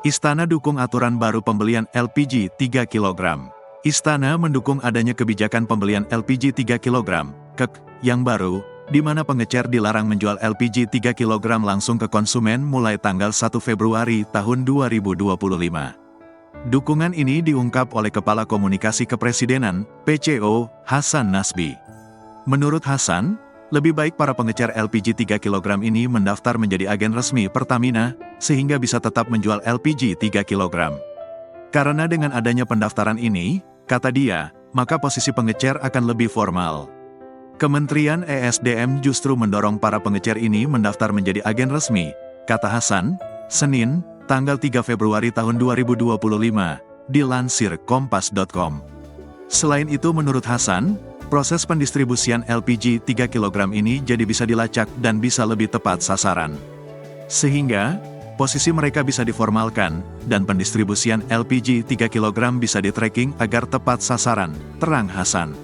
Istana dukung aturan baru pembelian LPG 3 kg. Istana mendukung adanya kebijakan pembelian LPG 3 kg, yang baru, di mana pengecer dilarang menjual LPG 3 kg langsung ke konsumen mulai tanggal 1 Februari tahun 2025. Dukungan ini diungkap oleh Kepala Komunikasi Kepresidenan, PCO, Hasan Nasbi. Menurut Hasan, lebih baik para pengecer LPG 3 kg ini mendaftar menjadi agen resmi Pertamina, sehingga bisa tetap menjual LPG 3 kg. Karena dengan adanya pendaftaran ini, kata dia, maka posisi pengecer akan lebih formal. Kementerian ESDM justru mendorong para pengecer ini mendaftar menjadi agen resmi, kata Hasan, Senin, tanggal 3 Februari tahun 2025, dilansir kompas.com. Selain itu menurut Hasan, proses pendistribusian LPG 3 kg ini jadi bisa dilacak dan bisa lebih tepat sasaran. Sehingga, posisi mereka bisa diformalkan, dan pendistribusian LPG 3 kg bisa di-tracking agar tepat sasaran, terang Hasan.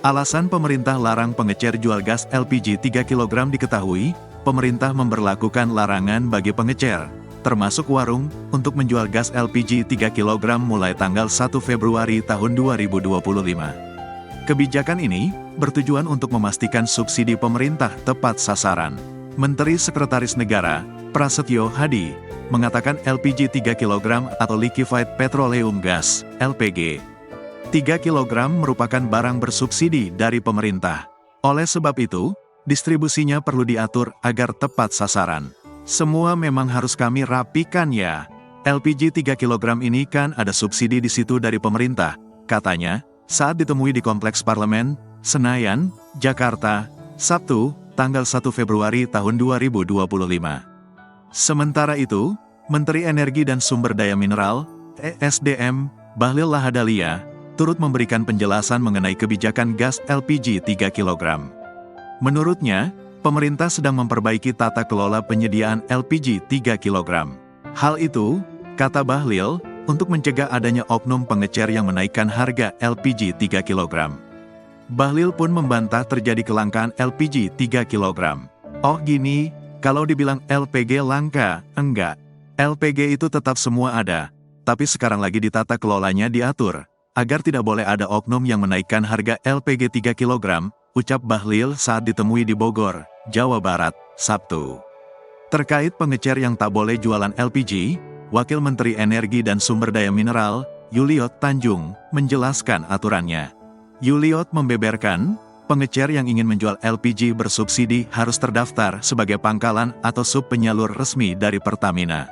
Alasan pemerintah larang pengecer jual gas LPG 3 kg diketahui, pemerintah memberlakukan larangan bagi pengecer, termasuk warung, untuk menjual gas LPG 3 kg mulai tanggal 1 Februari tahun 2025. Kebijakan ini bertujuan untuk memastikan subsidi pemerintah tepat sasaran. Menteri Sekretaris Negara, Prasetyo Hadi, mengatakan LPG 3 kg atau Liquefied Petroleum Gas, LPG 3 kg merupakan barang bersubsidi dari pemerintah. Oleh sebab itu, distribusinya perlu diatur agar tepat sasaran. Semua memang harus kami rapikan ya. LPG 3 kg ini kan ada subsidi di situ dari pemerintah, katanya, saat ditemui di Kompleks Parlemen, Senayan, Jakarta, Sabtu, tanggal 1 Februari tahun 2025. Sementara itu, Menteri Energi dan Sumber Daya Mineral, ESDM, Bahlil Lahadalia, turut memberikan penjelasan mengenai kebijakan gas LPG 3 kg. Menurutnya, pemerintah sedang memperbaiki tata kelola penyediaan LPG 3 kg. Hal itu, kata Bahlil, untuk mencegah adanya oknum pengecer yang menaikkan harga LPG 3 kg. Bahlil pun membantah terjadi kelangkaan LPG 3 kg. Oh gini, kalau dibilang LPG langka, enggak. LPG itu tetap semua ada, tapi sekarang lagi ditata kelolanya diatur, agar tidak boleh ada oknum yang menaikkan harga LPG 3 kg, ucap Bahlil saat ditemui di Bogor, Jawa Barat, Sabtu. Terkait pengecer yang tak boleh jualan LPG, Wakil Menteri Energi dan Sumber Daya Mineral, Yuliot Tanjung, menjelaskan aturannya. Yuliot membeberkan, pengecer yang ingin menjual LPG bersubsidi harus terdaftar sebagai pangkalan atau sub-penyalur resmi dari Pertamina.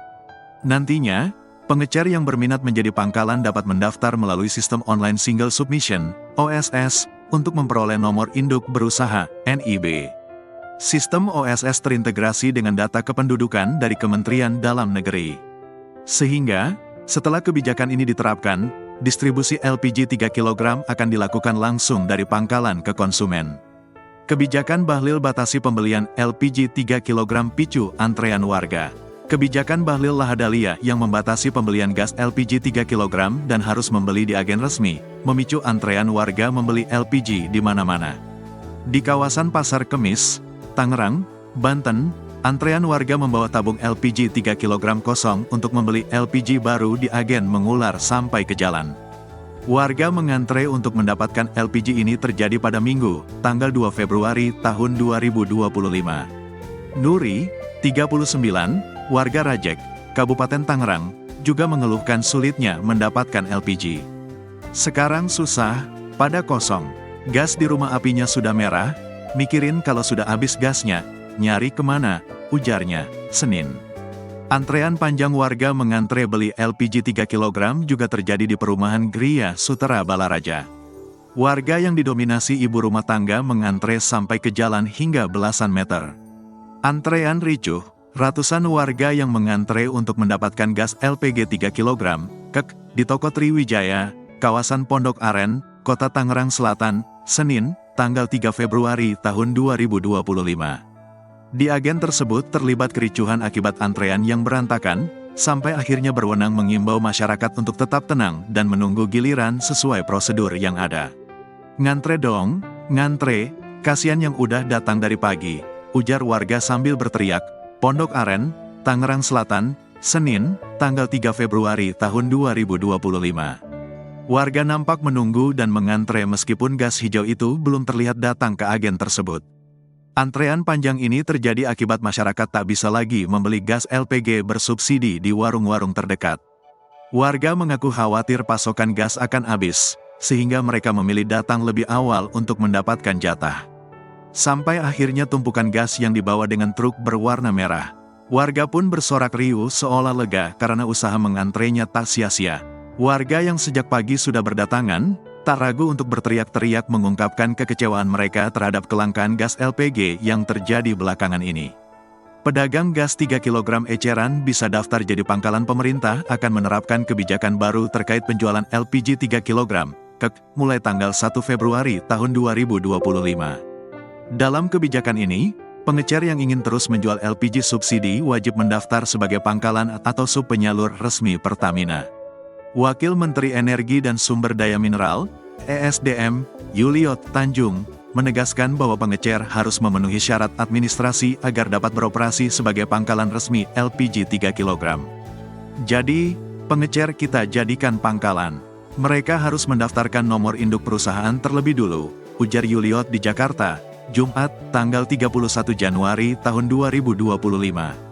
Nantinya, pengecer yang berminat menjadi pangkalan dapat mendaftar melalui sistem online single submission, OSS, untuk memperoleh nomor induk berusaha, NIB. Sistem OSS terintegrasi dengan data kependudukan dari Kementerian Dalam Negeri. Sehingga, setelah kebijakan ini diterapkan, distribusi LPG 3 kg akan dilakukan langsung dari pangkalan ke konsumen. Kebijakan Bahlil batasi pembelian LPG 3 kg picu antrean warga. Kebijakan Bahlil Lahadalia yang membatasi pembelian gas LPG 3 kg dan harus membeli di agen resmi, memicu antrean warga membeli LPG di mana-mana. Di kawasan Pasar Kemis, Tangerang, Banten, antrean warga membawa tabung LPG 3 kg kosong untuk membeli LPG baru di agen mengular sampai ke jalan. Warga mengantre untuk mendapatkan LPG ini terjadi pada Minggu, tanggal 2 Februari tahun 2025. Nuri, 39, warga Rajek, Kabupaten Tangerang, juga mengeluhkan sulitnya mendapatkan LPG. Sekarang susah, pada kosong. Gas di rumah apinya sudah merah, mikirin kalau sudah habis gasnya, nyari kemana, ujarnya, Senin. Antrean panjang warga mengantre beli LPG 3 kg juga terjadi di perumahan Gria Sutera Balaraja. Warga yang didominasi ibu rumah tangga mengantre sampai ke jalan hingga belasan meter. Antrean ricuh, ratusan warga yang mengantre untuk mendapatkan gas LPG 3 kg, di toko Triwijaya, kawasan Pondok Aren, Kota Tangerang Selatan, Senin, tanggal 3 Februari tahun 2025. Di agen tersebut terlibat kericuhan akibat antrean yang berantakan, sampai akhirnya berwenang mengimbau masyarakat untuk tetap tenang dan menunggu giliran sesuai prosedur yang ada. Ngantre dong, ngantre, kasihan yang udah datang dari pagi, ujar warga sambil berteriak. Pondok Aren, Tangerang Selatan, Senin, tanggal 3 Februari tahun 2025. Warga nampak menunggu dan mengantre meskipun gas hijau itu belum terlihat datang ke agen tersebut. Antrean panjang ini terjadi akibat masyarakat tak bisa lagi membeli gas LPG bersubsidi di warung-warung terdekat. Warga mengaku khawatir pasokan gas akan habis, sehingga mereka memilih datang lebih awal untuk mendapatkan jatah. Sampai akhirnya tumpukan gas yang dibawa dengan truk berwarna merah. Warga pun bersorak riuh seolah lega karena usaha mengantrenya tak sia-sia. Warga yang sejak pagi sudah berdatangan, tak ragu untuk berteriak-teriak mengungkapkan kekecewaan mereka terhadap kelangkaan gas LPG yang terjadi belakangan ini. Pedagang gas 3 kg eceran bisa daftar jadi pangkalan pemerintah akan menerapkan kebijakan baru terkait penjualan LPG 3 kg, mulai tanggal 1 Februari tahun 2025. Dalam kebijakan ini, pengecer yang ingin terus menjual LPG subsidi wajib mendaftar sebagai pangkalan atau subpenyalur resmi Pertamina. Wakil Menteri Energi dan Sumber Daya Mineral, ESDM, Yuliot Tanjung, menegaskan bahwa pengecer harus memenuhi syarat administrasi agar dapat beroperasi sebagai pangkalan resmi LPG 3 kg. Jadi, pengecer kita jadikan pangkalan. Mereka harus mendaftarkan nomor induk perusahaan terlebih dulu, ujar Yuliot di Jakarta, Jumat, tanggal 31 Januari tahun 2025.